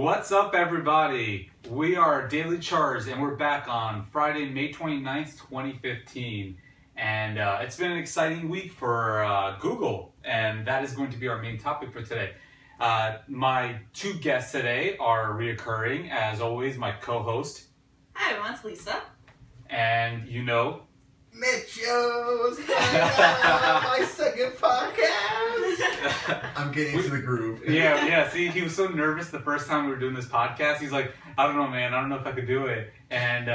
What's up, everybody? We are Daily Charge, and we're back on Friday, May 29th, 2015. And it's been an exciting week for Google, and that is going to be our main topic for today. My two guests today are reoccurring, as always, my co-host. Hi, everyone, it's Lisa. And you know... Mitchell's my second podcast. I'm getting into the groove. Yeah. See, he was so nervous the first time we were doing this podcast. He's like, I don't know, man. I don't know if I could do it. And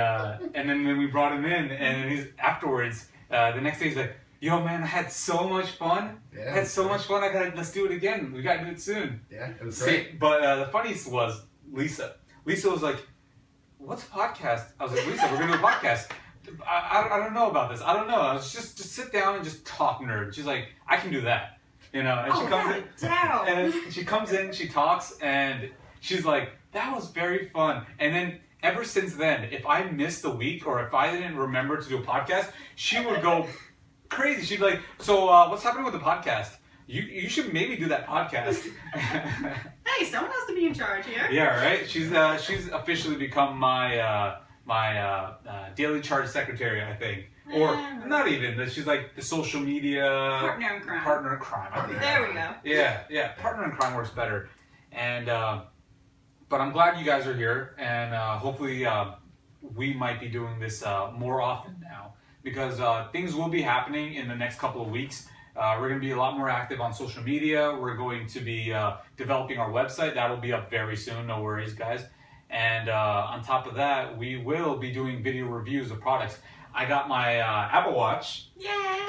then when we brought him in, and he's afterwards, the next day he's like, yo, man, I had so much fun. Yeah, I had so much fun. Let's do it again. We gotta do it soon. Yeah, it was great. But the funniest was Lisa. Lisa was like, what's a podcast? I was like, Lisa, we're gonna do a podcast. I don't know about this. I don't know. I was just sit down and just talk nerd. She's like, I can do that. You know, and she comes in, she talks, and she's like, that was very fun. And then ever since then, if I missed a week or if I didn't remember to do a podcast, she would go crazy. She'd be like, so what's happening with the podcast? You should maybe do that podcast. Hey, someone has to be in charge here. Yeah, right? She's officially become my Daily Charge secretary, I think. Or not even. She's like the social media partner in crime. Partner in crime. I think. There we go. Yeah. Partner in crime works better. And but I'm glad you guys are here, and hopefully we might be doing this more often now, because things will be happening in the next couple of weeks. We're going to be a lot more active on social media. We're going to be developing our website. That will be up very soon. No worries, guys. And on top of that, we will be doing video reviews of products. I got my Apple Watch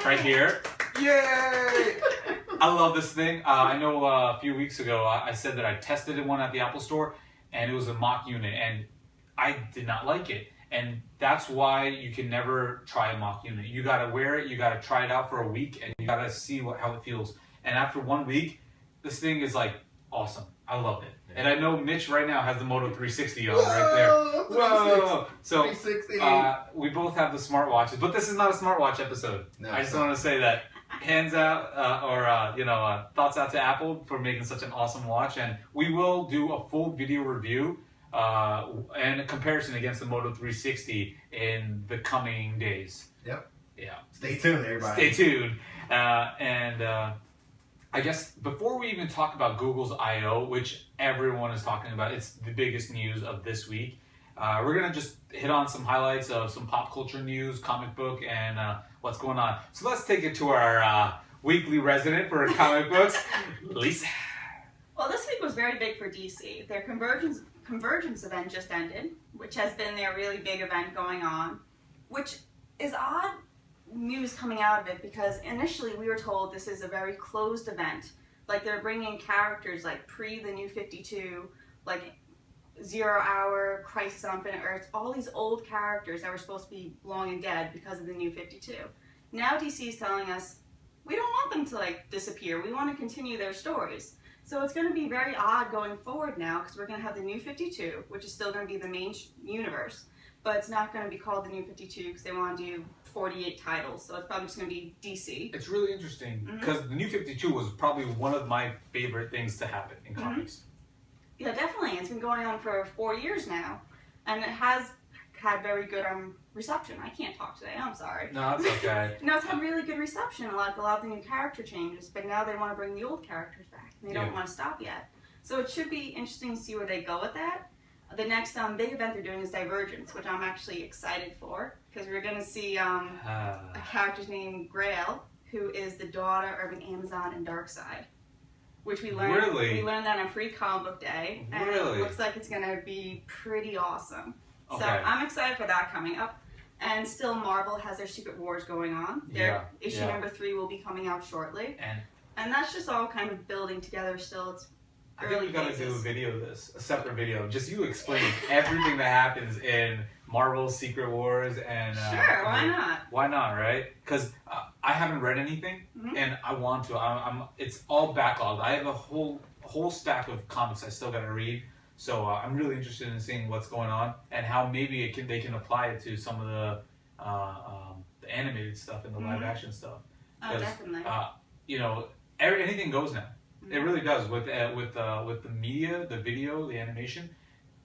right here. Yay! I love this thing. I know a few weeks ago I said that I tested one at the Apple Store, and it was a mock unit, and I did not like it. And that's why you can never try a mock unit. You gotta wear it, you gotta try it out for a week, and you gotta see how it feels. And after 1 week, this thing is like awesome. I love it. And I know Mitch right now has the Moto 360 on right there. Whoa! So 360. We both have the smartwatches, but this is not a smartwatch episode. No, I just want to say that. Hands out, thoughts out to Apple for making such an awesome watch, and we will do a full video review and a comparison against the Moto 360 in the coming days. Yep. Yeah. Stay tuned, everybody. Stay tuned. I guess before we even talk about Google's I.O., which everyone is talking about, it's the biggest news of this week. We're going to just hit on some highlights of some pop culture news, comic book, and what's going on. So let's take it to our weekly resident for comic books, Lisa. Well, this week was very big for DC. Their Convergence event just ended, which has been their really big event going on, which is odd news coming out of it, because initially we were told this is a very closed event. Like, they're bringing characters like pre the New 52, like 0 Hour, Crisis on Infinite Earths, all these old characters that were supposed to be long and dead because of the New 52. Now DC is telling us, we don't want them to like disappear, we want to continue their stories. So it's going to be very odd going forward now, because we're going to have the New 52, which is still going to be the main universe, but it's not going to be called the New 52 because they want to do 48 titles, so it's probably just going to be DC. It's really interesting, because the New 52 was probably one of my favorite things to happen in comics. Yeah, definitely. It's been going on for 4 years now, and it has had very good reception. I can't talk today, I'm sorry. No, that's okay. No, it's had really good reception, like a lot of the new character changes, but now they want to bring the old characters back, and they don't want to stop yet. So it should be interesting to see where they go with that. The next big event they're doing is Divergence, which I'm actually excited for, because we're going to see a character named Grail, who is the daughter of an Amazon and Darkseid, which we learned. Really? We learned that on Free Comic Book Day, and really? It looks like it's going to be pretty awesome. Okay. So I'm excited for that coming up. And still, Marvel has their Secret Wars going on. Their issue number 3 will be coming out shortly, and that's just all kind of building together. Still, it's I think we gotta do a video of this, a separate video, just you explaining everything that happens in Marvel's Secret Wars, and sure, why not? Why not, right? Because I haven't read anything, and I want to. It's all backlogged. I have a whole stack of comics I still gotta read, so I'm really interested in seeing what's going on and how maybe they can apply it to some of the animated stuff and the live action stuff. Oh, definitely. Anything goes now. It really does with the media, the video, the animation.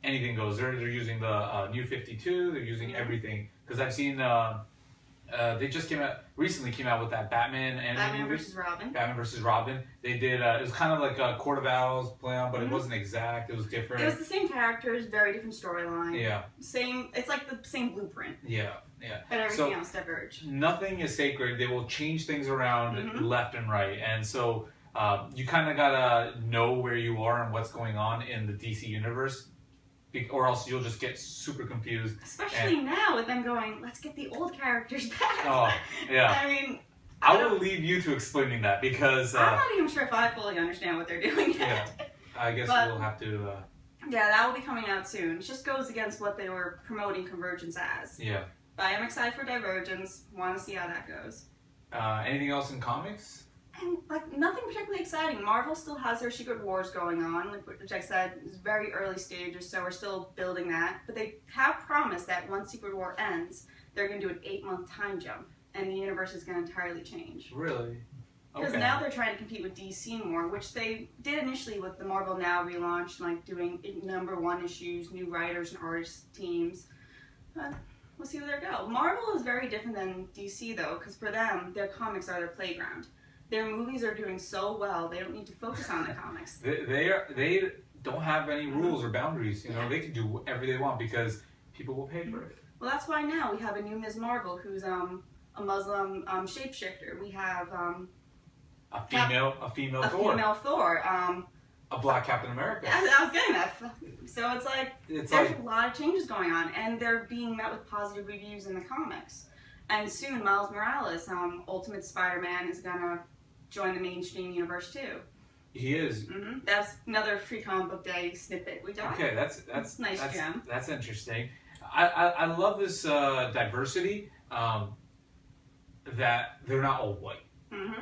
Anything goes. They're using the New 52. They're using everything because I've seen. They just recently came out with that Batman animated movie. Batman versus Robin. They did. It was kind of like a Court of Owls play on, but it wasn't exact. It was different. It was the same characters, very different storyline. Yeah. Same. It's like the same blueprint. Yeah. Yeah. But everything else diverged. Nothing is sacred. They will change things around left and right, and so you kind of gotta know where you are and what's going on in the DC universe. Or else you'll just get super confused. Especially now with them going, let's get the old characters back. Oh, yeah. I mean, I will leave you to explaining that because... I'm not even sure if I fully understand what they're doing yet. Yeah, I guess we'll have to... Yeah, that will be coming out soon. It just goes against what they were promoting Convergence as. Yeah. But I am excited for Divergence. Want to see how that goes. Anything else in comics? And like nothing particularly exciting. Marvel still has their Secret Wars going on, which I said is very early stages, so we're still building that. But they have promised that once Secret War ends, they're going to do an 8-month time jump, and the universe is going to entirely change. Really? Because now they're trying to compete with DC more, which they did initially with the Marvel Now relaunch, like doing #1 issues, new writers and artist teams. We'll see where they go. Marvel is very different than DC though, because for them, their comics are their playground. Their movies are doing so well, they don't need to focus on the comics. They don't have any rules or boundaries. You know, they can do whatever they want because people will pay for it. Well, that's why now we have a new Ms. Marvel who's a Muslim shapeshifter. We have a female Thor. A female Thor. A black Captain America. I was getting that. So it's like there's a lot of changes going on, and they're being met with positive reviews in the comics. And soon, Miles Morales, Ultimate Spider-Man, is gonna join the mainstream universe too. He is. That's another free comic book day snippet we got. Okay, that's nice gem. That's interesting. I love this diversity. That they're not all white.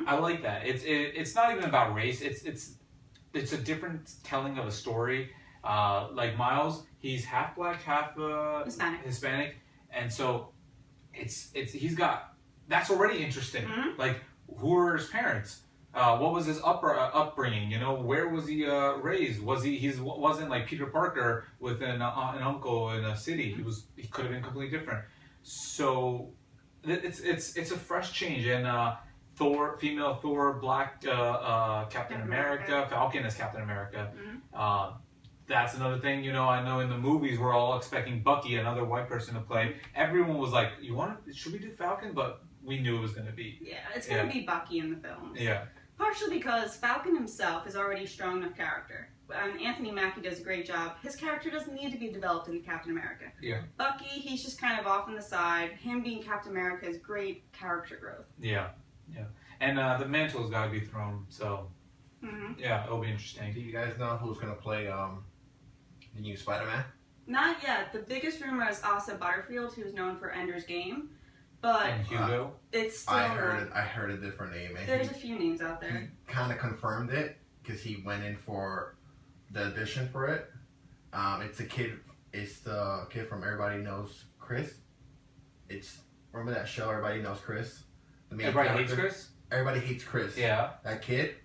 I like that. It's not even about race. It's a different telling of a story. Like Miles, he's half black, half Hispanic, and so he's got that's already interesting. Like, who are his parents? What was his upbringing? You know, where was he raised? Wasn't like Peter Parker with an uncle in a city. He could have been completely different. So it's a fresh change. And Thor, female Thor, black Captain America, Falcon as Captain America. That's another thing. You know, I know in the movies we're all expecting Bucky, another white person, to play. Everyone was like, should we do Falcon? But we knew it was going to be. Yeah, it's going to be Bucky in the films. Yeah. Partially because Falcon himself is already a strong enough character. Anthony Mackie does a great job. His character doesn't need to be developed in Captain America. Yeah. Bucky, he's just kind of off on the side. Him being Captain America is great character growth. Yeah. Yeah. And the mantle's got to be thrown, so yeah, it'll be interesting. Do you guys know who's going to play the new Spider-Man? Not yet. The biggest rumor is Asa Butterfield, who's known for Ender's Game. But and Hugo? It's still... I heard a different name. And there's a few names out there. He kind of confirmed it because he went in for the audition for it. It's the kid from Everybody Knows Chris. Remember that show, Everybody Knows Chris? Everybody Hates Chris? Everybody Hates Chris. Yeah. That kid.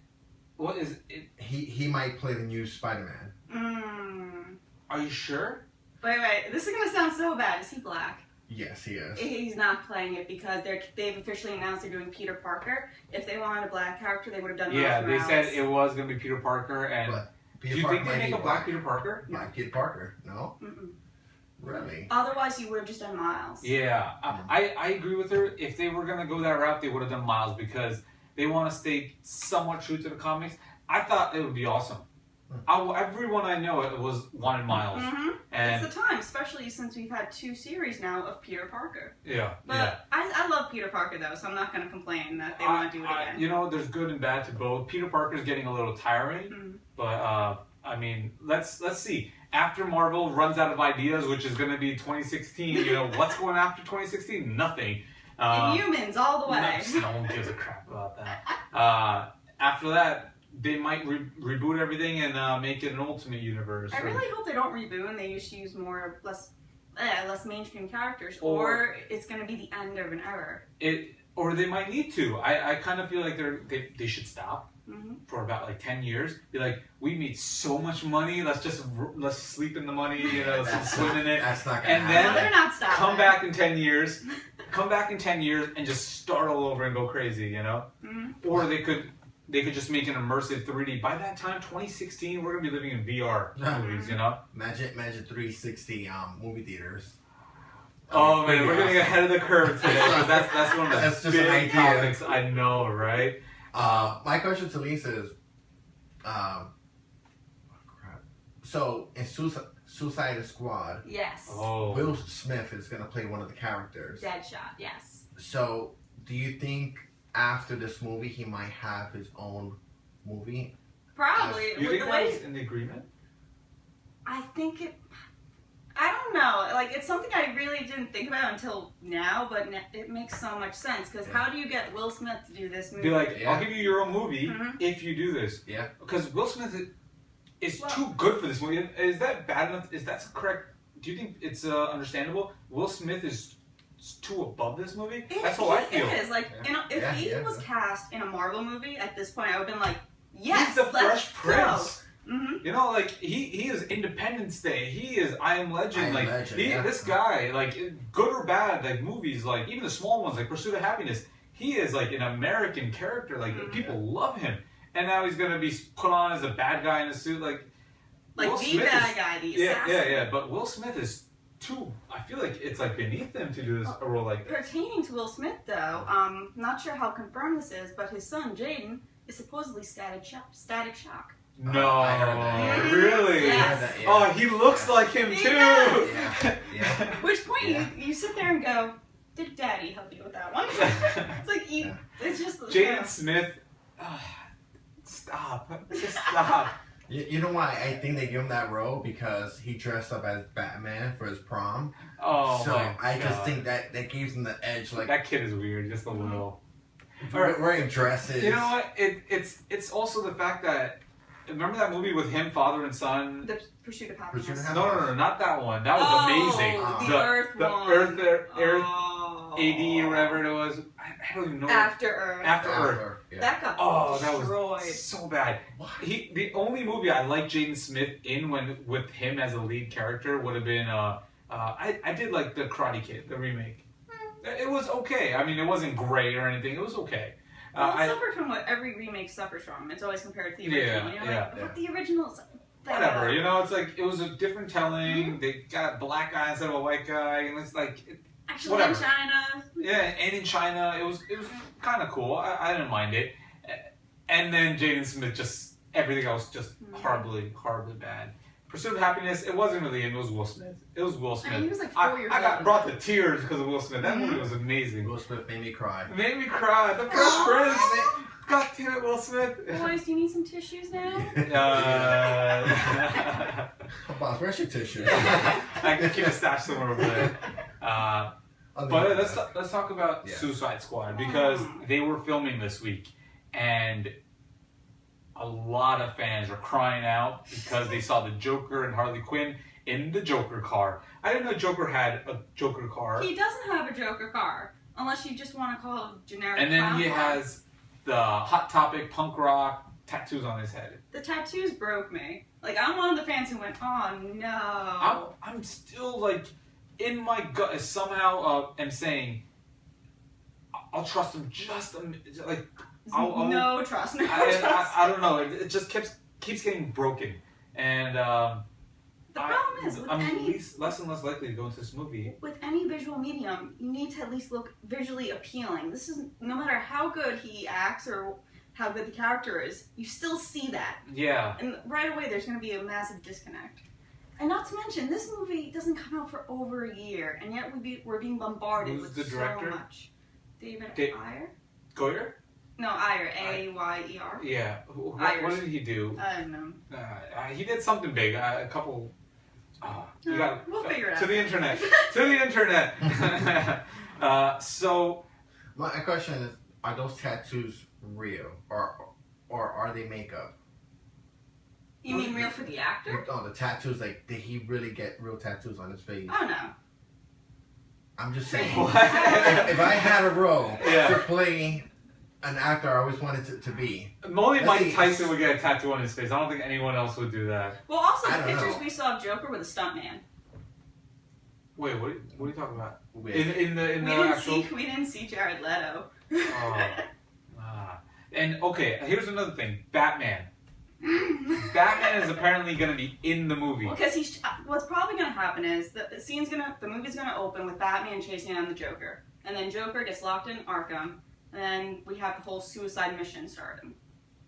What is it? He might play the new Spider-Man. Are you sure? Wait. This is going to sound so bad. Is he black? Yes, he is. He's not playing it because they've officially announced they're doing Peter Parker. If they wanted a black character, they would have done Miles Morales. They said it was going to be Peter Parker. And do you think they make a black Peter Parker? Black Peter Parker? No? Really? Otherwise, you would have just done Miles. Yeah. I agree with her. If they were going to go that route, they would have done Miles because they want to stay somewhat true to the comics. I thought it would be awesome. Everyone I know wanted Miles. And it's the time, especially since we've had 2 series now of Peter Parker. Yeah. But I love Peter Parker though, so I'm not going to complain that they want to do it again. You know, there's good and bad to both. Peter Parker's getting a little tiring, but I mean, let's see. After Marvel runs out of ideas, which is going to be 2016, you know, what's going after 2016? Nothing. Inhumans all the way. No one gives a crap about that. After that, they might reboot everything and make it an Ultimate Universe. I really hope they don't reboot and they just use less mainstream characters, or it's going to be the end of an era. Or they might need to. I kind of feel like they should stop for about like 10 years. Be like, we made so much money. Let's sleep in the money. You know, let's swim in it. That's not gonna And happen. then they're not stopping. come back in 10 years. Come back in 10 years and just start all over and go crazy. You know, or they could just make an immersive 3D. By that time, 2016, we're gonna be living in VR movies. You know, Imagine 360 movie theaters. oh man, we're getting ahead of the curve today. But that's one of the That's just an big idea. topics. I know, right? My question to Lisa is, so in Suicide Squad, Yes. Oh, Will Smith is gonna play one of the characters. Deadshot. Yes. So, do you think after this movie he might have his own movie? Probably. you With think the that way was in the agreement? I think it. I don't know. Like, it's something I really didn't think about until now, but it makes so much sense. Because how do you get Will Smith to do this movie? Be like, Yeah. I'll give you your own movie if you do this. Yeah. Because Will Smith is too good for this movie. Is that bad enough? Is that correct? Do you think it's understandable? Will Smith is too above this movie? That's how I feel. It is. Like, if he was cast in a Marvel movie at this point, I would have been like, yes, He's the let's Fresh Prince. go. You know, like he is Independence Day. He is I Am Legend. This guy, like good or bad, like movies, like even the small ones, like Pursuit of Happiness. He is like an American character. Like people love him, and now he's gonna be put on as a bad guy in a suit. Like Will the Smith bad is, guy, the yeah, assassin. yeah. But Will Smith is too. I feel like it's like beneath him to do a role like this. Pertaining to Will Smith, though, not sure how confirmed this is, but his son Jaden is supposedly Static Shock. No, I heard that. Really? Yes. Oh, he looks like him He too. does. Yeah. Which point Yeah. you sit there and go, did Daddy help you with that one? It's like it's just Jaden Smith. Stop. Just stop. You know why I think they give him that role? Because he dressed up as Batman for his prom. Oh So my I just God. think that gives him the edge. Like That kid is weird, just a little. wearing dresses. You know what? It's also the fact that remember that movie with him, father and son. The Pursuit of Happiness. Pursuit of No, not that one. That was amazing. The Earth the one. Earth Oh. AD or whatever it was. I don't even know. After Earth. After Earth. Yeah. That got That destroyed. was so bad. The only movie I liked Jaden Smith in with him as a lead character would have been I did like the Karate Kid, the remake. It was okay. I mean, it wasn't great or anything. It was okay. Well, it suffered from what every remake suffers from. It's always compared to the original. But the original's whatever. You know, it's like it was a different telling. They got a black guy instead of a white guy, and it's like actually whatever. in China. Yeah, and in China, it was kind of cool. I didn't mind it. And then Jaden Smith just everything else just horribly bad. Pursuit of Happiness, it wasn't really him. It was Will Smith. It was Will Smith. I mean, he was like 4 years I got old. brought to tears because of Will Smith. That movie was amazing. Will Smith made me cry. It made me cry. The Fresh Prince. God damn it, Will Smith. Boys, do you need some tissues now? Boss, where's your tissue? I can keep a stash somewhere over there. But let's talk about Suicide Squad because they were filming this week and a lot of fans are crying out because they saw the Joker and Harley Quinn in the Joker car. I didn't know Joker had a Joker car. He doesn't have a Joker car, unless you just want to call it generic. And then clown he car. has the Hot Topic punk rock tattoos on his head. The tattoos broke me. Like, I'm one of the fans who went, oh no. I'm still like in my gut somehow am saying I'll trust him just like no trust. No trust. I don't know. It just keeps getting broken, and the problem is with I'm less and less likely to go into this movie. With any visual medium, you need to at least look visually appealing. This is no matter how good he acts or how good the character is, you still see that. Yeah. And right away, there's going to be a massive disconnect. And not to mention, this movie doesn't come out for over a year, and yet we're being bombarded Who's with the director? so much. David Ayer? Goyer? No, Ayer. A-Y-E-R. Yeah. What did he do? I don't know. He did something big. A couple. You got we'll figure it out. To the internet. To the internet. So. My question is: are those tattoos real, or are they makeup? You mean real for the actor? No, the tattoos. Like, did he really get real tattoos on his face? Oh no. I'm just saying. What? if I had a role Yeah. to play an actor I always wanted to be. Only Mike Tyson would get a tattoo on his face. I don't think anyone else would do that. Well, also I the don't pictures know. we saw of Joker with a stuntman. Wait, what are you talking about? With, In the actual. We didn't see Jared Leto. And okay, here's another thing. Batman. Batman is apparently going to be in the movie. Because what's probably going to happen is the movie's going to open with Batman chasing down the Joker, and then Joker gets locked in Arkham, and then we have the whole suicide mission starting.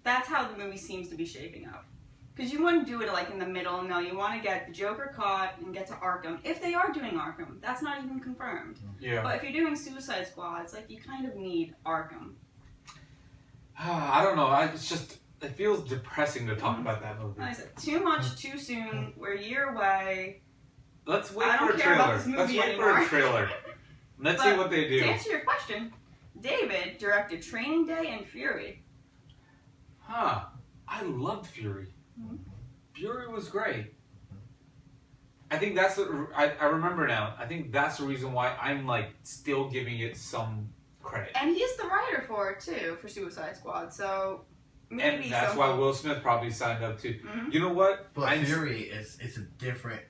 That's how the movie seems to be shaping up. Because you wouldn't do it like in the middle. No, you want to get the Joker caught and get to Arkham. If they are doing Arkham, that's not even confirmed. Yeah. But if you're doing Suicide Squad, it's like you kind of need Arkham. I don't know. It feels depressing to talk about that movie. Like I said, too much, too soon. We're a year away. Let's wait I for don't a care about trailer. this movie Let's wait for anymore. a trailer. Let's see what they do. To answer your question, David directed Training Day and Fury. Huh. I loved Fury. Mhm. Fury was great. I think that's I remember now. I think that's the reason why I'm like still giving it some credit. And he's the writer for it too, for Suicide Squad. So maybe And that's why Will Smith probably signed up too. Mm-hmm. You know what? but Fury is a different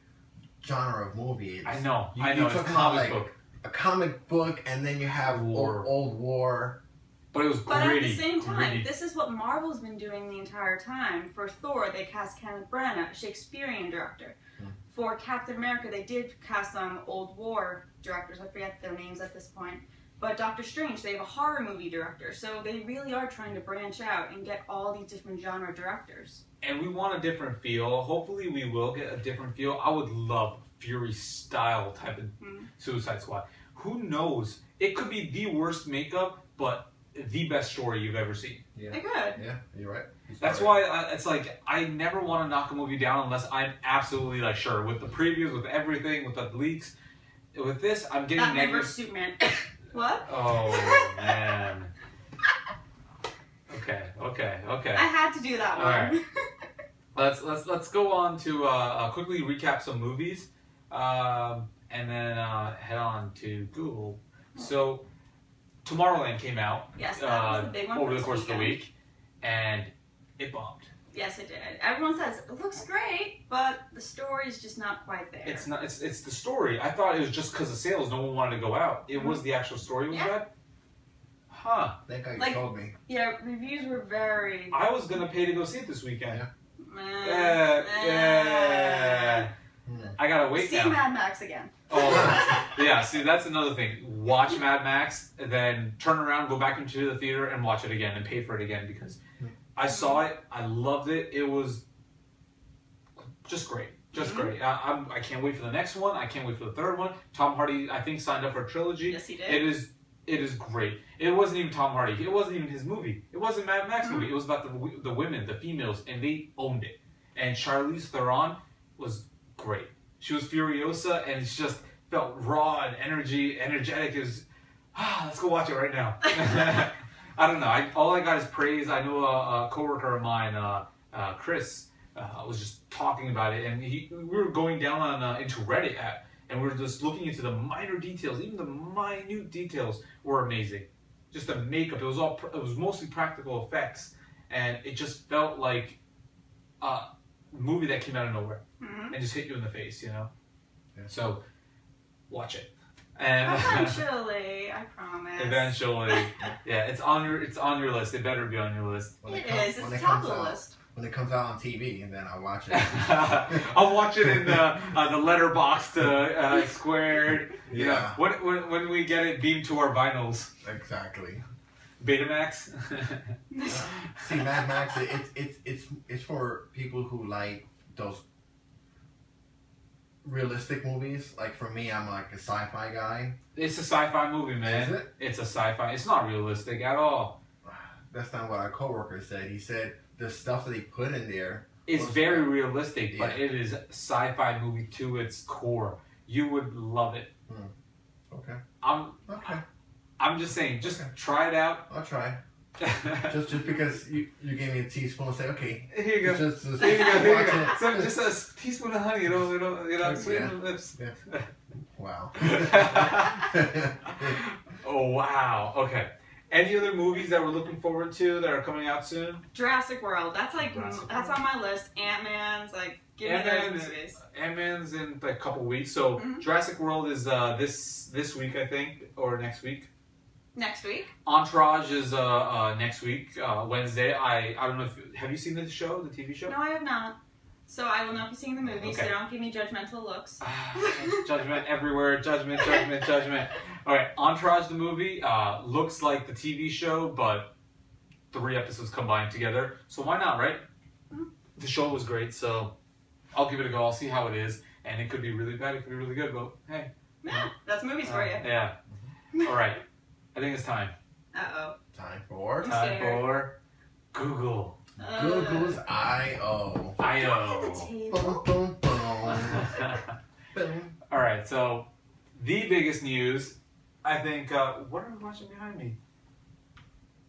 genre of movie. It's, I know. You're It's talking comic about, book. a comic book, and then you have War. old war. But it was But gritty. at the same time, gritty. this is what Marvel's been doing the entire time. For Thor, they cast Kenneth Branagh, a Shakespearean director. For Captain America, they did cast old war directors. I forget their names at this point. But Doctor Strange, they have a horror movie director. So they really are trying to branch out and get all these different genre directors. And we want a different feel. Hopefully we will get a different feel. I would love Fury style type of Suicide Squad. Who knows? It could be the worst makeup, but the best story you've ever seen. Yeah. They could. Yeah, you're right. That's why it's like I never want to knock a movie down unless I'm absolutely like sure with the previews, with everything, with the leaks. With this, I'm getting Batman negative. vs Superman. What? Oh man. Okay. I had to do that one. All right. Let's go on to quickly recap some movies, and then head on to Google. So, Tomorrowland came out Yes, that was the big one over for the course weekend. of the week, and it bombed. Yes, it did. Everyone says it looks great, but the story is just not quite there. It's not. It's the story. I thought it was just because of sales, no one wanted to go out. It was the actual story was bad. Huh. That guy Like- told me. Yeah, reviews were very. I was gonna pay to go see it this weekend. meh. I gotta wait See now. Mad Max again. Oh, yeah. See, that's another thing. Watch Mad Max, and then turn around, go back into the theater, and watch it again, and pay for it again because I saw it. I loved it. It was just great. Just great. I can't wait for the next one. I can't wait for the third one. Tom Hardy, I think, signed up for a trilogy. Yes, he did. It is great. It wasn't even Tom Hardy. It wasn't even his movie. It wasn't Mad Max movie. It was about the women, the females, and they owned it. And Charlize Theron was great. She was Furiosa, and it just felt raw and energetic. It was, let's go watch it right now. I don't know. All I got is praise. I know a coworker of mine, Chris, was just talking about it, and we were going down on into Reddit and we were just looking into the minor details. Even the minute details were amazing. Just the makeup. It was mostly practical effects, and it just felt like a movie that came out of nowhere and just hit you in the face. Yeah. So, watch it. And Eventually, I promise. Eventually, yeah, it's on your list. It better be on your list. It is. It's top of the list. When it comes out on TV, and then I'll watch it. I'll watch it in the letterbox squared. You know, Yeah. when we get it beamed to our vinyls. Exactly. Betamax. See, Mad Max, it's for people who like those realistic movies. Like for me, I'm like a sci-fi guy. It's a sci-fi movie, man. Is it? It's a sci-fi. It's not realistic at all. That's not what our coworker said. He said the stuff that he put in there. It's very realistic, but Yeah. it is a sci-fi movie to its core. You would love it. Okay. Okay. I'm just saying, just try it out. I'll try. Just because you gave me a teaspoon, say okay. Here you go. Just Here you go. Here you watch go. it. So just a teaspoon of honey, sweeten the lips. Wow. Oh wow. Okay. Any other movies that we're looking forward to that are coming out soon? Jurassic World. That's like Jurassic that's World. on my list. Ant-Man's like give me those movies. Ant-Man's in like a couple weeks. So Jurassic World is this week, I think, or next week. Next week. Entourage is next week, Wednesday. I don't know if have you seen the show, the TV show? No, I have not. So I will not be seeing the movie. Okay. So don't give me judgmental looks. Judgment everywhere. Judgment. All right, Entourage the movie looks like the TV show, but 3 episodes combined together. So why not, right? The show was great, so I'll give it a go. I'll see how it is, and it could be really bad. It could be really good, but hey. Yeah, that's movies for you. Yeah. All right. I think it's time. Uh-oh. Time for Google. Google's I.O. Boom, boom, boom. Boom. All right, so the biggest news, I think. What are we watching behind me?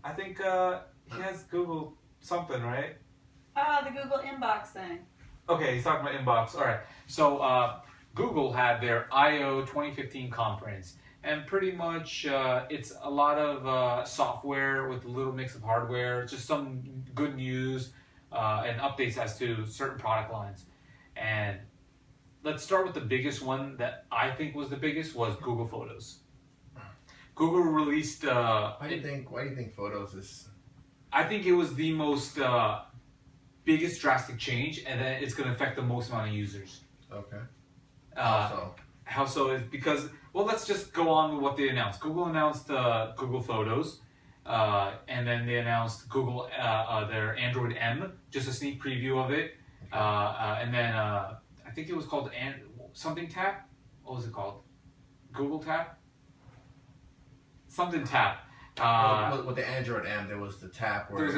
I think he has Google something, right? The Google inbox thing. Okay, he's talking about inbox. All right, so Google had their I/O 2015 conference, and pretty much it's a lot of software with a little mix of hardware, just some good news and updates as to certain product lines. And let's start with the biggest one that I think was the biggest was Google Photos. Google released. Why do you think Photos is? I think it was the most biggest drastic change, and then it's going to affect the most amount of users. Okay. How so is because, well, let's just go on with what they announced. Google announced Google Photos, and then they announced Google their Android M, just a sneak preview of it, and then I think it was called something Tap. What was it called? Google Tap. Something Tap. With the Android M, there was the tap. Where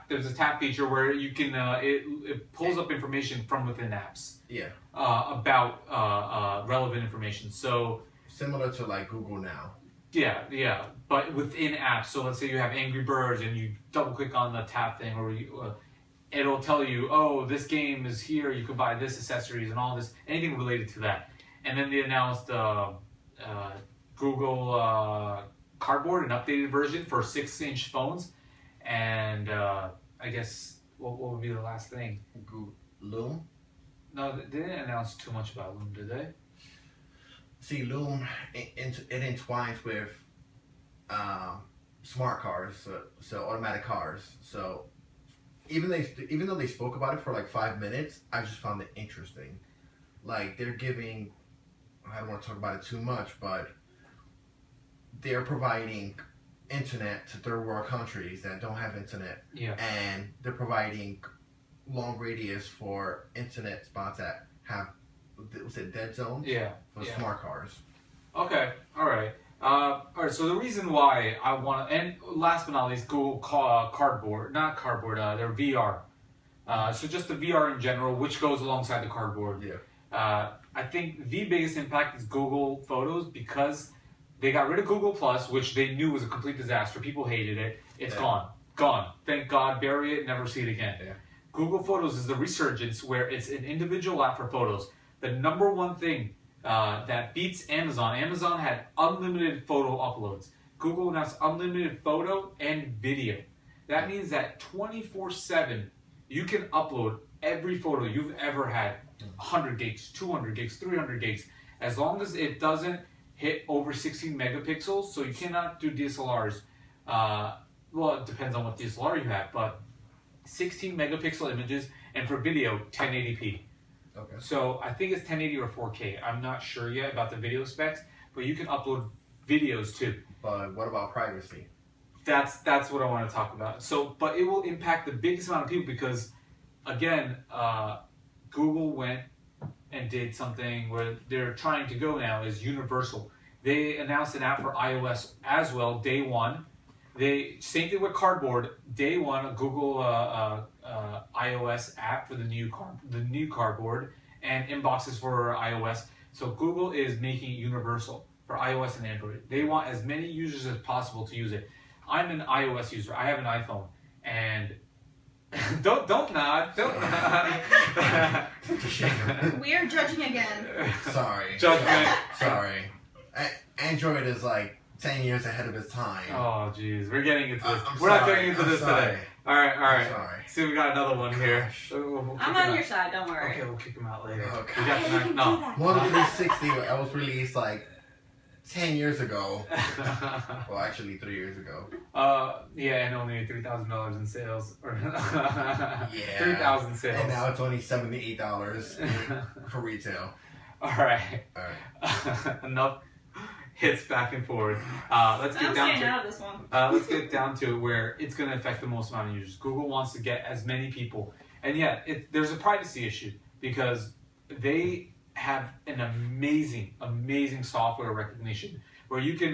There's a tap feature where you can it pulls up information from within apps. Yeah. About relevant information. So similar to like Google Now. Yeah, but within apps. So let's say you have Angry Birds and you double click on the tap thing, or it'll tell you, oh, this game is here. You can buy this accessories and all this, anything related to that. And then they announced Google Cardboard, an updated version for 6-inch phones, and I guess what would be the last thing? Google Loom. No, they didn't announce too much about Loom, did they? See, Loom it entwines with smart cars, so automatic cars. So even though they spoke about it for like 5 minutes, I just found it interesting. Like they're giving, I don't want to talk about it too much, but they're providing internet to third world countries that don't have internet. Yeah. And they're providing long radius for internet spots that have, was it dead zones? Yeah. For smart cars. Okay. All right. So the reason why I want to, and last but not least, Google Cardboard, not Cardboard, their VR. So just the VR in general, which goes alongside the Cardboard. Yeah. I think the biggest impact is Google Photos because they got rid of Google Plus, which they knew was a complete disaster. People hated it. It's gone. Thank God. Bury it. Never see it again. Yeah. Google Photos is the resurgence where it's an individual app for photos. The number one thing that beats Amazon. Amazon had unlimited photo uploads. Google announced unlimited photo and video. That means that 24/7 you can upload every photo you've ever had. 100 gigs, 200 gigs, 300 gigs. As long as it doesn't hit over 16 megapixels, so you cannot do DSLRs. Well, it depends on what DSLR you have, but 16 megapixel images, and for video, 1080p. Okay. So I think it's 1080 or 4K. I'm not sure yet about the video specs, but you can upload videos too. But what about privacy? That's what I want to talk about. So, but it will impact the biggest amount of people because, again, Google went and did something where they're trying to go now is universal. They announced an app for iOS as well, day one. Same thing with Cardboard, day one, a Google iOS app for the new Cardboard, and inboxes for iOS. So Google is making it universal for iOS and Android. They want as many users as possible to use it. I'm an iOS user. I have an iPhone, and don't nod. Don't nod. We are judging again. Sorry. Judgment. Sorry. Android is like 10 years ahead of his time. Oh, jeez. We're getting into this. I'm We're not sorry, getting into I'm this sorry. today. All right. I'm sorry. See, we got another one here. Gosh. We'll I'm kick him on your out. side, don't worry. Okay, we'll kick him out later. Oh, We got Okay, the you next. can No. do that. Model 360 that was released like 10 years ago. Well, actually 3 years ago. Yeah, and only $3,000 in sales. Yeah. 3,000 sales. And now it's only $78 for retail. All right. Alright. Enough hits back and forth. Let's get I'm down staying to out of this one. let's get down to where it's going to affect the most amount of users. Google wants to get as many people, and there's a privacy issue because they have an amazing software recognition where you can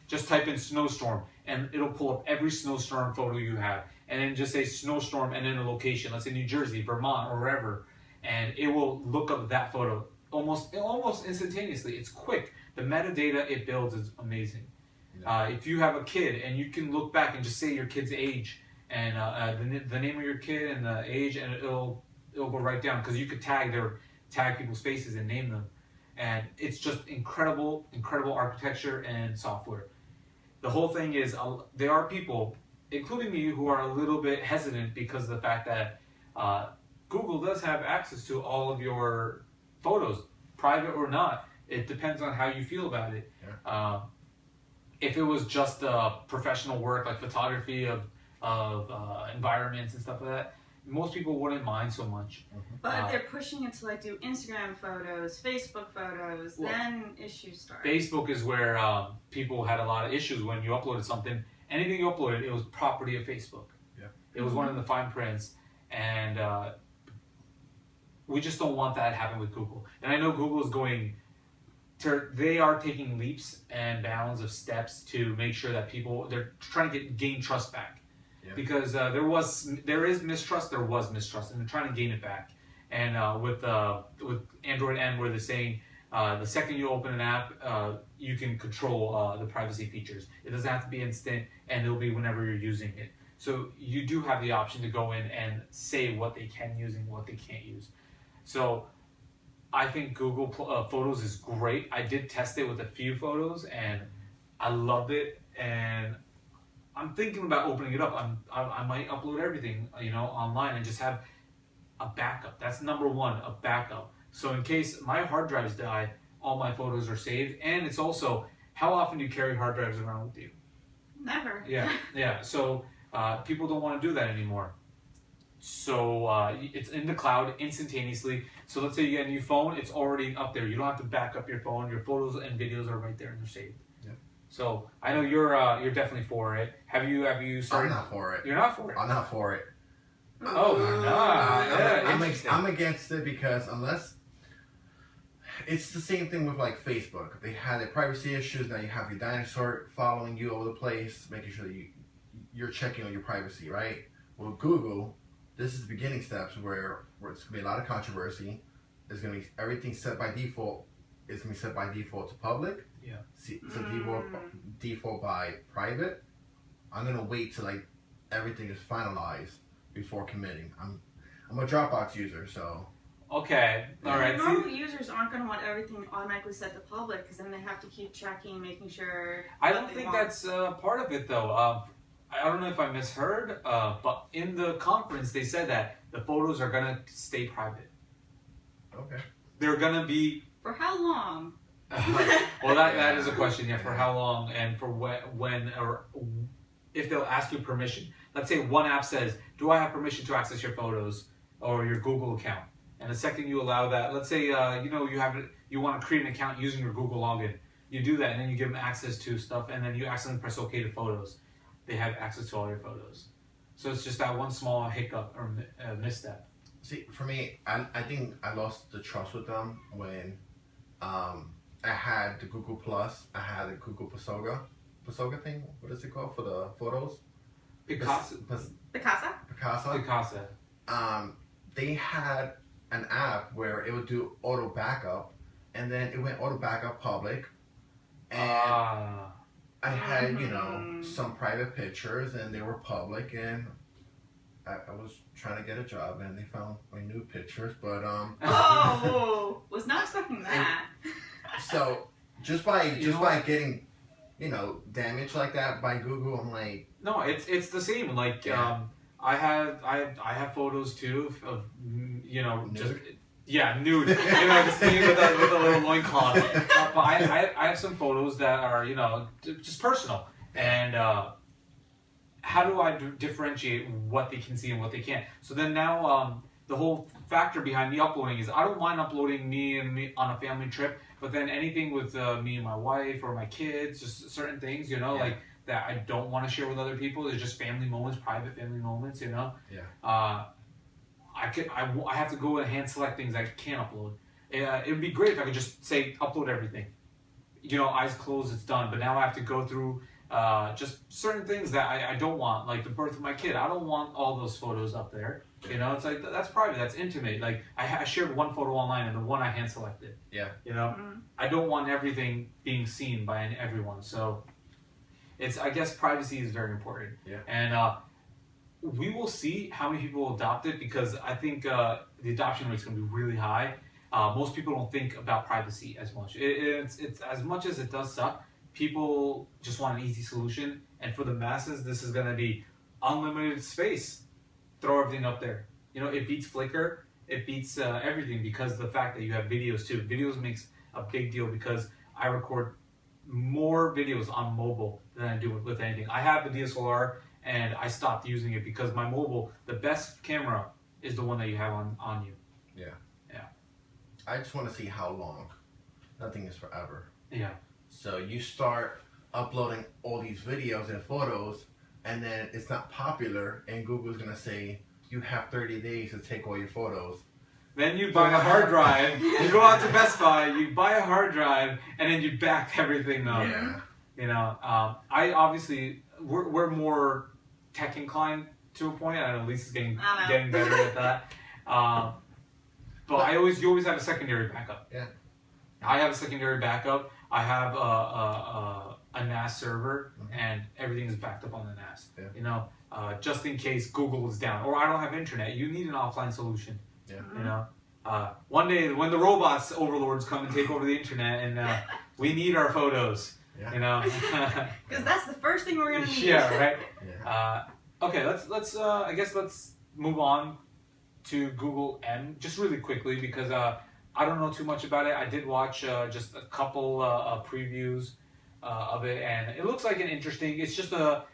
just type in snowstorm and it'll pull up every snowstorm photo you have, and then just say snowstorm and then a location. Let's say New Jersey, Vermont, or wherever, and it will look up that photo almost instantaneously. It's quick. The metadata it builds is amazing. If you have a kid and you can look back and just say your kid's age and the name of your kid and the age, and it'll go right down because you could tag people's faces and name them, and it's just incredible architecture and software. The whole thing is there are people, including me, who are a little bit hesitant because of the fact that Google does have access to all of your photos, private or not. It depends on how you feel about it. Yeah. If it was just professional work like photography of environments and stuff like that, most people wouldn't mind so much. But if they're pushing it to like do Instagram photos, Facebook photos, Well, then issues start. Facebook is where people had a lot of issues when you uploaded something. Anything you uploaded, it was property of Facebook. Yeah. It was one of the fine prints, and we just don't want that to happen with Google. And I know Google is they are taking leaps and bounds of steps to make sure that they're trying to gain trust back. Yeah. Because there was mistrust, and they're trying to gain it back. And with Android N, where they're saying the second you open an app, you can control the privacy features. It doesn't have to be instant, and it'll be whenever you're using it. So you do have the option to go in and say what they can use and what they can't use. So I think Google Photos is great. I did test it with a few photos, and I loved it. And I'm thinking about opening it up. I might upload everything, online and just have a backup. That's number one, a backup. So in case my hard drives die, all my photos are saved. And it's also, how often do you carry hard drives around with you? Never. Yeah. So people don't want to do that anymore. So it's in the cloud instantaneously. So let's say you get a new phone, it's already up there. You don't have to back up your phone. Your photos and videos are right there and they're saved. Yep. So I know you're definitely for it. Have you started? I'm not for it. You're not for it. I'm not for it. Oh, you're not. I'm against it because unless it's the same thing with like Facebook. They had their privacy issues. Now you have your dinosaur following you all over the place, making sure that you're checking on your privacy, right? Well, Google, this is the beginning steps where it's gonna be a lot of controversy. There's gonna be everything set by default. It's gonna be set by default to public. Yeah. Default by private. I'm gonna wait till like everything is finalized before committing. I'm a Dropbox user, so. Okay. All right. Normal users aren't going to want everything automatically set to public because then they have to keep checking, making sure. I don't think that's part of it though. I don't know if I misheard, but in the conference they said that the photos are gonna stay private. Okay. They're gonna be. For how long? Well, that is a question. Yeah, for how long and for when or if they'll ask you permission. Let's say one app says, "Do I have permission to access your photos or your Google account?" And the second you allow that, let's say you want to create an account using your Google login. You do that, and then you give them access to stuff, and then you accidentally press OK to photos. They have access to all your photos. So it's just that one small hiccup or misstep. See, for me, I think I lost the trust with them when I had the Google Plus. I had the Google Pasoga thing. What is it called for the photos? Picasa. Picasa. They had an app where it would do auto backup, and then it went auto backup public, and I had some private pictures, and they were public, and I was trying to get a job, and they found my new pictures, but Oh, was not expecting that. So just by getting damaged like that by Google. I'm like, No, it's the same. Like I have photos too of just nude. Just sitting with a little loincloth. But I have some photos that are just personal. And how do I differentiate what they can see and what they can't? So then now the whole factor behind me uploading is I don't mind uploading me on a family trip, but then anything with me and my wife or my kids, just certain things, like that I don't want to share with other people. They're just family moments, private family moments, Yeah. I have to go and hand select things I can't upload. It would be great if I could just say upload everything. Eyes closed, it's done. But now I have to go through just certain things that I don't want, like the birth of my kid. I don't want all those photos up there. It's like that's private, that's intimate. Like I shared one photo online and the one I hand selected. Yeah. I don't want everything being seen by everyone. So I guess privacy is very important. Yeah. And we will see how many people will adopt it, because I think the adoption rate is going to be really high. Most people don't think about privacy as much. It's as much as it does suck, people just want an easy solution. And for the masses, this is going to be unlimited space. Throw everything up there. It beats Flickr. It beats everything, because of the fact that you have videos too. Videos makes a big deal, because I record more videos on mobile than I do with anything. I have the DSLR and I stopped using it because my mobile, the best camera is the one that you have on you. Yeah. Yeah. I just want to see how long. Nothing is forever. Yeah. So you start uploading all these videos and photos, and then it's not popular, and Google's going to say, you have 30 days to take all your photos. Then you buy a hard drive, you go out to Best Buy, you buy a hard drive, and then you back everything up. Yeah. I obviously, we're more tech inclined to a point. I know Lisa's getting better at that. But you always have a secondary backup. Yeah. I have a secondary backup. I have a NAS server, and everything is backed up on the NAS. Yeah. Just in case Google is down, or I don't have internet. You need an offline solution. Yeah. One day when the robots overlords come and take over the internet, and we need our photos. Yeah. Because that's the first thing we're gonna need. Yeah. Right. Yeah. Okay. Let's I guess let's move on to Google M just really quickly, because I don't know too much about it. I did watch just a couple previews of it, and it looks like an interesting. It's just a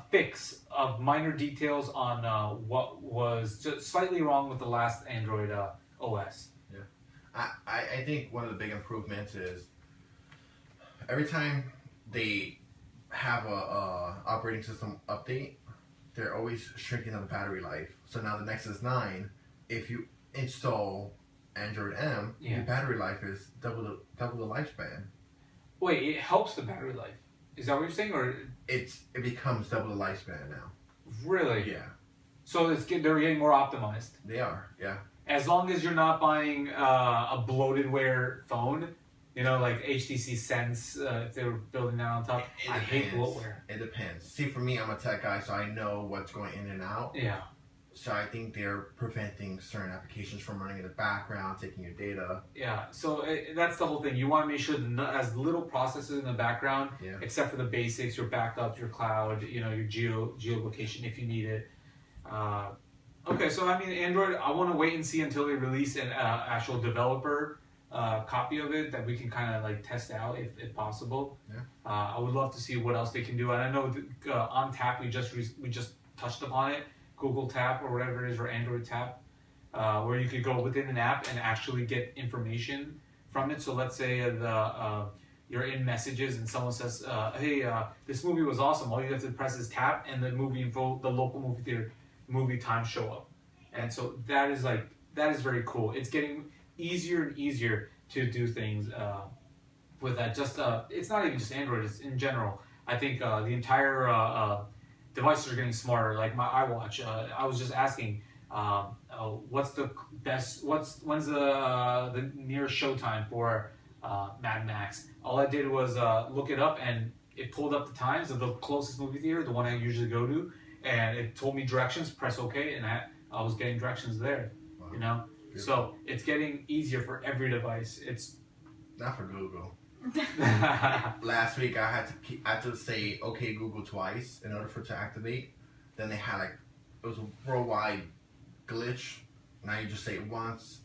fix of minor details on what was just slightly wrong with the last Android OS. Yeah, I think one of the big improvements is every time they have a operating system update, they're always shrinking the battery life. So now the Nexus 9, if you install Android M, the battery life is double the lifespan. Wait, it helps the battery life. Is that what you're saying, or it becomes double the lifespan now? Really? Yeah. So they're getting more optimized. They are, yeah. As long as you're not buying a bloatware phone, like HTC Sense, if they were building that on top. I hate bloatware. It depends. See, for me, I'm a tech guy, so I know what's going in and out. Yeah. So I think they're preventing certain applications from running in the background, taking your data. Yeah, so that's the whole thing. You want to make sure that as little processes in the background, except for the basics, your backups, your cloud, your geolocation if you need it. Okay, so I mean, Android, I want to wait and see until they release an actual developer copy of it that we can kind of like test out if possible. Yeah. I would love to see what else they can do. And I know on Tap we just touched upon it. Google Tap or whatever it is, or Android Tap, where you could go within an app and actually get information from it. So let's say you're in messages and someone says, "Hey, this movie was awesome." All you have to press is tap, and the movie info, the local movie theater movie times show up. And so that is very cool. It's getting easier and easier to do things with that. Just it's not even just Android; it's in general. I think the entire devices are getting smarter. Like my iWatch, I was just asking, when's the nearest showtime for Mad Max? All I did was look it up, and it pulled up the times of the closest movie theater, the one I usually go to, and it told me directions. Press OK, and I was getting directions there. Wow. Beautiful. So it's getting easier for every device. It's Not for Google. Last week I had to say "Okay Google" twice in order for it to activate. Then they had like it was a worldwide glitch. Now you just say it once.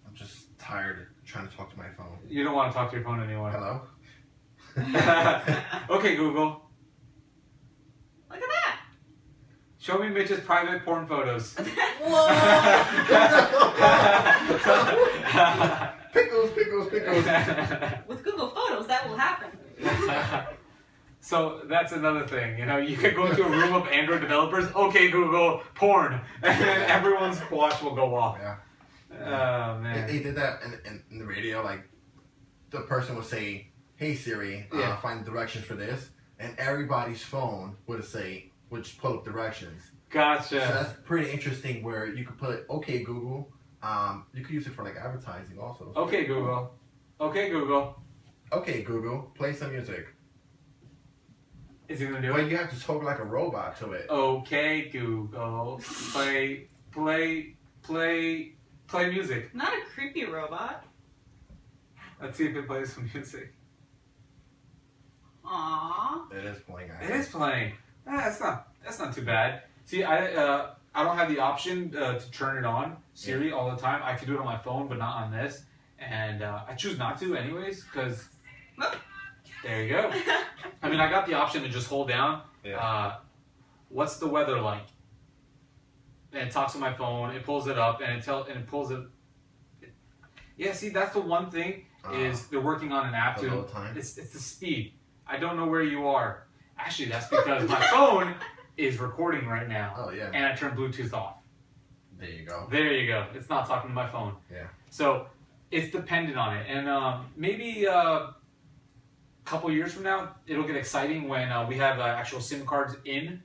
I'm just tired of trying to talk to my phone. You don't want to talk to your phone anymore. Hello. Okay, Google. Look at that. Show me Mitch's private porn photos. Whoa. Pickles. With Google Photos, that will happen. So that's another thing. You know, you could go into a room of Android developers. Okay, Google, porn, and then everyone's watch will go off. Yeah. Oh man. They did that in the radio. Like the person would say, "Hey Siri, find directions for this," and everybody's phone would just pull up directions. Gotcha. So that's pretty interesting. Where you could put "Okay Google." You could use it for like advertising also. Okay, Google. Okay, Google. Okay, Google, play some music. Is he gonna do But it? you have to talk like a robot to it. Okay, Google. Play music. Not a creepy robot. Let's see if it plays some music. Aww. It is playing. It is playing. That's not too bad. See, I don't have the option to turn it on Siri all the time. I can do it on my phone, but not on this. And I choose not to, anyways, because there you go. I mean, I got the option to just hold down. Yeah. What's the weather like? And it talks to my phone. It pulls it up, and it pulls it. Yeah, see, that's the one thing is they're working on an app the too. load time. It's the speed. I don't know where you are. Actually, that's because my phone is recording right now. Oh yeah. And I turned Bluetooth off. There you go. There you go. It's not talking to my phone. Yeah. So it's dependent on it, and maybe a couple years from now, it'll get exciting when we have actual SIM cards in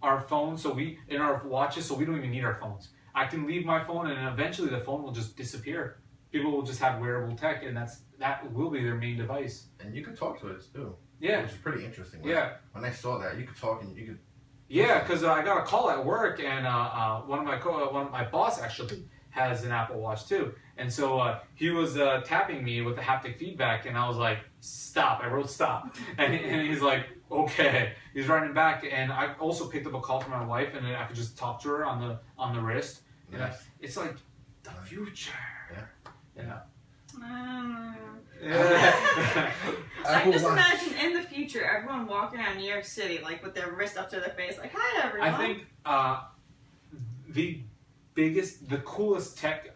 our phones, in our watches, so we don't even need our phones. I can leave my phone, and eventually the phone will just disappear. People will just have wearable tech, and that will be their main device. And you could talk to it too. Yeah. Which is pretty interesting. Yeah. When I saw that, you could talk and you could. Yeah, because I got a call at work, and one of my boss actually has an Apple Watch too, and so he was tapping me with the haptic feedback, and I was like, "Stop!" I wrote "stop," and he's like, "Okay." He's writing back, and I also picked up a call from my wife, and then I could just talk to her on the wrist. Nice. It's like the future. Yeah. I can just imagine in the future everyone walking around New York City like with their wrist up to their face, like, "Hi everyone." I think the coolest tech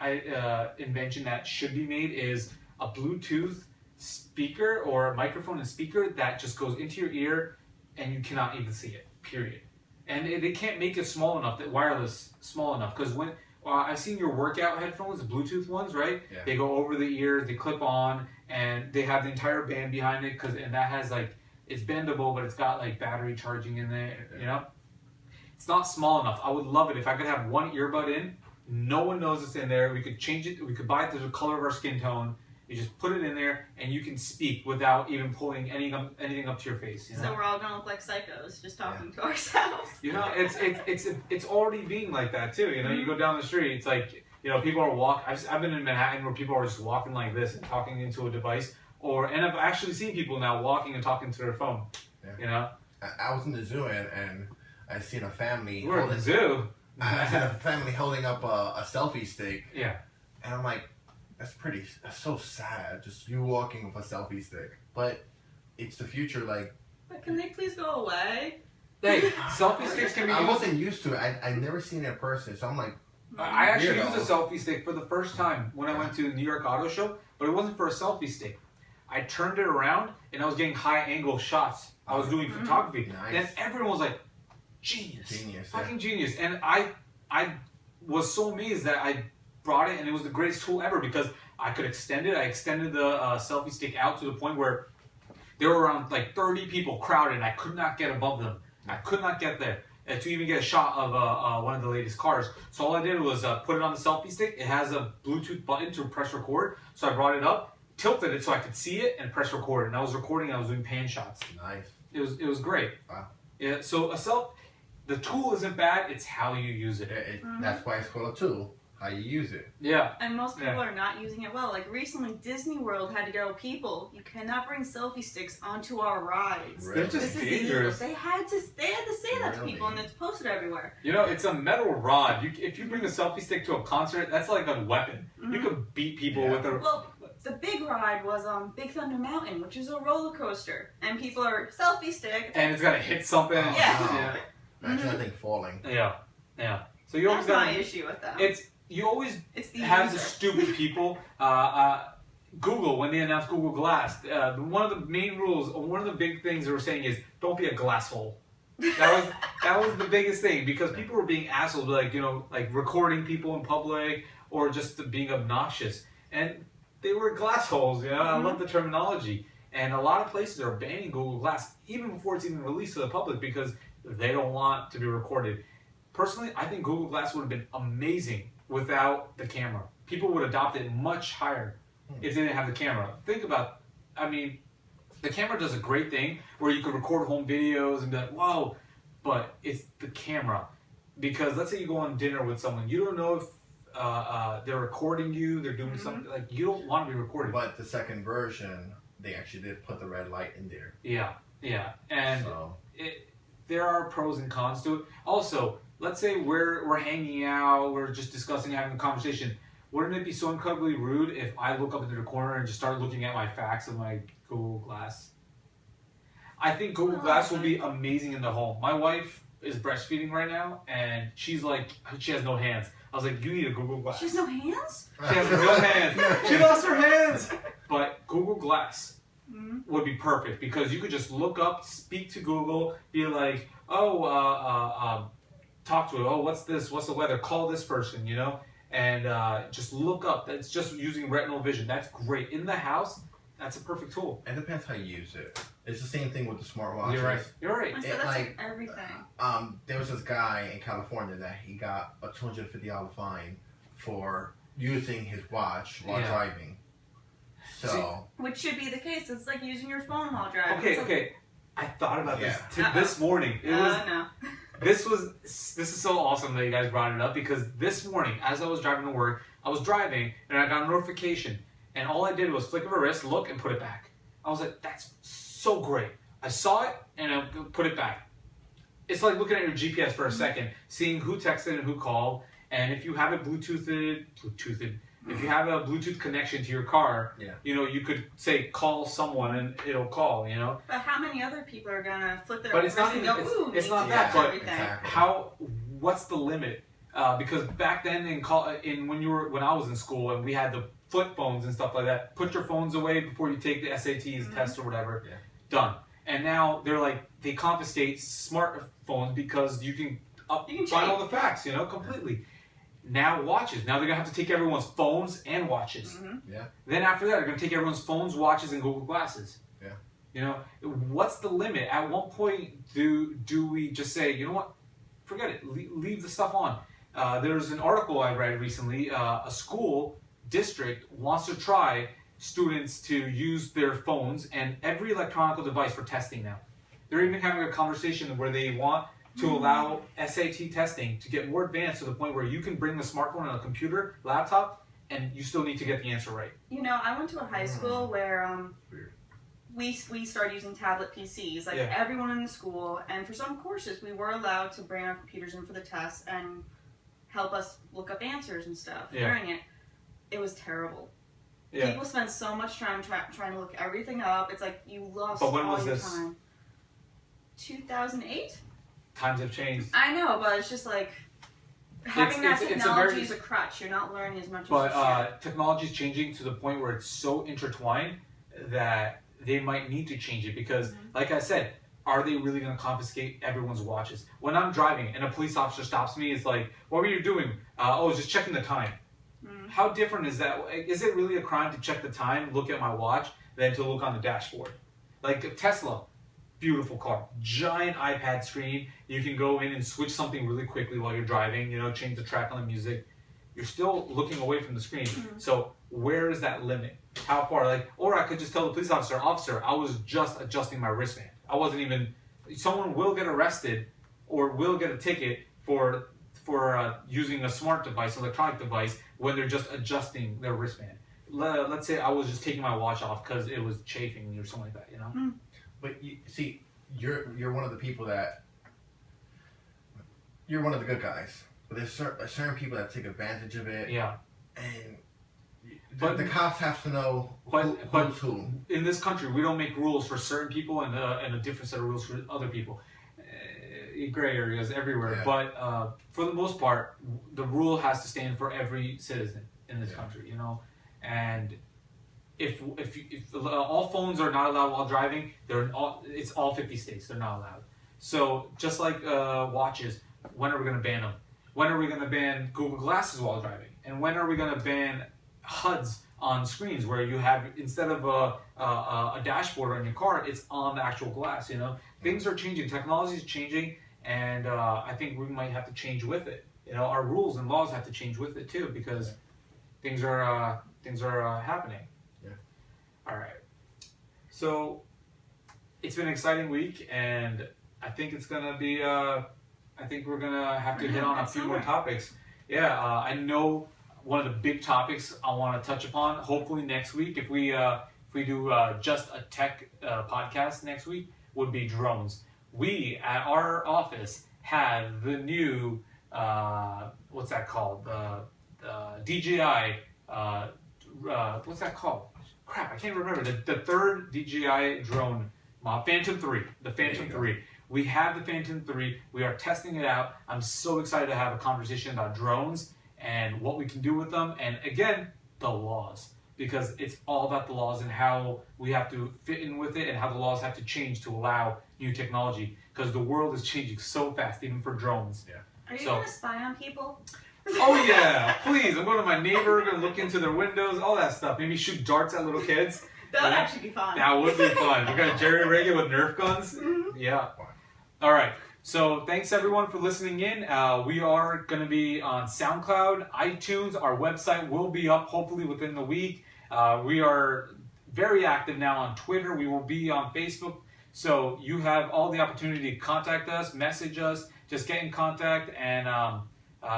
invention that should be made is a Bluetooth speaker or a microphone and speaker that just goes into your ear and you cannot even see it, period. And they can't make it small enough, that wireless small enough, because when I've seen your workout headphones, the Bluetooth ones, right? Yeah. They go over the ears, they clip on, and they have the entire band behind it, and that has it's bendable, but it's got battery charging in there, you know? It's not small enough. I would love it if I could have one earbud in, no one knows it's in there, we could change it, we could buy it to the color of our skin tone, you just put it in there, and you can speak without even pulling anything up to your face. You know? So we're all gonna look like psychos, just talking to ourselves. You know, it's already being like that too. You know, you go down the street, it's like, you know, people are walking. I've been in Manhattan where people are just walking like this and talking into a device, and I've actually seen people now walking and talking to their phone. Yeah. You know, I was in the zoo and I seen a family. We're in the zoo. I seen a family holding up a selfie stick. Yeah, and I'm like, that's so sad. Just you walking with a selfie stick, but it's the future. But can they please go away? Hey, selfie sticks can be used. I wasn't used to it. I never seen it in person, so I'm like. I actually used a selfie stick for the first time when I went to the New York Auto Show, but it wasn't for a selfie stick. I turned it around and I was getting high angle shots. I was doing photography. Nice. And everyone was like, genius, fucking genius. And I was so amazed that I brought it, and it was the greatest tool ever because I could extend it. I extended the selfie stick out to the point where there were around 30 people crowded. I could not get above them. I could not get there to even get a shot of one of the latest cars. So all I did was put it on the selfie stick. It has a Bluetooth button to press record. So I brought it up, tilted it so I could see it, and press record. And I was recording. I was doing pan shots. Nice. It was great. Wow. Yeah. So the tool isn't bad. It's how you use it. That's why it's called a tool. how you use it. Yeah. And most people are not using it well. Like recently, Disney World had to go, people, you cannot bring selfie sticks onto our rides. Really? They're just This is dangerous. illegal. They had to say that to Really? people, and it's posted everywhere. You know, it's a metal rod. If you bring a selfie stick to a concert, that's like a weapon. You could beat people with a. Well, the big ride was Big Thunder Mountain, which is a roller coaster, and people are selfie stick. And it's gonna hit something. Oh, Yeah. Imagine that thing falling. Yeah. Yeah. So you always That's got my issue with them. You always It's the have the user. stupid people. Google, when they announced Google Glass, one of the main rules, or one of the big things they were saying is don't be a glass hole. That was the biggest thing, because people were being assholes, like, you know, like recording people in public or just being obnoxious, and they were glass holes. You know, I love the terminology, and a lot of places are banning Google Glass even before it's even released to the public because they don't want to be recorded. Personally, I think Google Glass would have been amazing without the camera. People would adopt it much higher if they didn't have the camera. Think about, I mean, the camera does a great thing where you could record home videos and be like, whoa, but it's the camera. Because let's say you go on dinner with someone, you don't know if they're recording you, they're doing something, like, you don't want to be recorded. But the second version, they actually did put the red light in there. Yeah, yeah. And So. there are pros and cons to it. Also, let's say we're hanging out, we're just discussing, having a conversation. Wouldn't it be so incredibly rude if I look up into the corner and just start looking at my facts of my Google Glass? I think Google Glass will be amazing in the home. My wife is breastfeeding right now, and she's like, she has no hands. I was like, you need a Google Glass. She has no hands? She has no hands. She lost her hands. But Google Glass would be perfect because you could just look up, speak to Google, be like, oh, talk to it. Oh, what's this? What's the weather? Call this person, you know? And just look up. That's just using retinal vision. That's great. In the house, that's a perfect tool. It depends how you use it. It's the same thing with the smartwatches. You're right. You're right. I said It, that's like, everything. There was this guy in California that he got a $250 fine for using his watch while driving. So. Which should be the case. It's like using your phone while driving. Okay, It's like, okay. I thought about this Uh-oh. this morning. It was no. this is so awesome that you guys brought it up, because this morning, as I was driving to work, I was driving and I got a notification, and all I did was flick of a wrist, look, and put it back. I was like, that's so great. I saw it and I put it back. It's like looking at your GPS for a second, seeing who texted and who called, and if you have it Bluetoothed, if you have a Bluetooth connection to your car, you know, you could say call someone and it'll call, you know. But how many other people are gonna flip their But it's not wrist even, and go, ooh, it's need not to that, touch but everything. Exactly. what's the limit? Because back then when I was in school and we had the flip phones and stuff like that, put your phones away before you take the SATs test or whatever, done. And now they're like, they confiscate smartphones because you can find all the facts, you know, completely. Now watches. Now they're gonna have to take everyone's phones and watches. Then after that, they're gonna take everyone's phones, watches, and Google Glasses. You know, what's the limit? At what point do we just say, you know what, forget it, leave the stuff on? There's an article I read recently. A school district wants to try students to use their phones and every electronic device for testing now. They're even having a conversation where they want to allow SAT testing to get more advanced to the point where you can bring the smartphone and a computer, laptop, and you still need to get the answer right. You know, I went to a high school where we started using tablet PCs, like everyone in the school, and for some courses we were allowed to bring our computers in for the tests and help us look up answers and stuff during it. It was terrible. People spend so much time trying to look everything up. It's like you lost all your time. 2008? Times have changed. I know, but it's just like having that technology is a crutch. You're not learning as much as you should. But technology is changing to the point where it's so intertwined that they might need to change it because, like I said, are they really going to confiscate everyone's watches? When I'm driving and a police officer stops me, it's like, what were you doing? Oh, just checking the time. How different is that? Is it really a crime to check the time, look at my watch, than to look on the dashboard? Like Tesla, beautiful car, giant iPad screen. You can go in and switch something really quickly while you're driving, you know, change the track on the music. You're still looking away from the screen. So where is that limit? How far? Like, or I could just tell the police officer, I was just adjusting my wristband. I wasn't even, someone will get arrested or will get a ticket for for using a smart device, electronic device, when they're just adjusting their wristband. Let's say I was just taking my watch off because it was chafing or something like that, you know? Mm. But you see, you're one of the people that you're one of the good guys. But there's certain people that take advantage of it. Yeah. And But- the cops have to know But who's who. in this country, we don't make rules for certain people and a different set of rules for other people. Gray areas everywhere, Yeah. but for the most part, the rule has to stand for every citizen in this country, you know. And if all phones are not allowed while driving, it's all 50 states. They're not allowed. So just like watches, when are we going to ban them? When are we going to ban Google Glasses while driving? And when are we going to ban HUDs on screens where you have, instead of a dashboard on your car, it's on the actual glass, you know? Things are changing. Technology is changing, and I think we might have to change with it. You know, our rules and laws have to change with it too, because things are happening. Yeah. All right. So it's been an exciting week, and I think it's gonna be. I think we're gonna have to hit on a few more topics. Yeah, I know one of the big topics I want to touch upon. Hopefully next week, if we do just a tech podcast next week, would be drones. We at our office have the new what's that called? The DJI. What's that called? Crap, I can't remember. The third DJI drone, Phantom 3. The Phantom 3. We have the Phantom 3. We are testing it out. I'm so excited to have a conversation about drones and what we can do with them. And again, the laws. Because it's all about the laws and how we have to fit in with it and how the laws have to change to allow new technology. Because the world is changing so fast, even for drones. Yeah. Are you going to spy on people? Oh yeah, please. I'm going to my neighbor, going to look into their windows, all that stuff. Maybe shoot darts at little kids. That would actually be fun. That would be fun. We're going to jerry-rig it with Nerf guns. Mm-hmm. Yeah. All right. So thanks everyone for listening in. We are going to be on SoundCloud, iTunes. Our website will be up hopefully within the week. We are very active now on Twitter. We will be on Facebook. So you have all the opportunity to contact us, message us, just get in contact, and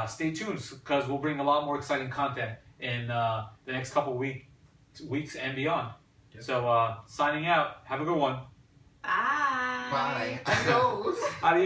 stay tuned because we'll bring a lot more exciting content in the next couple weeks and beyond. Yep. So signing out. Have a good one. Bye. Bye. Adios. Adios.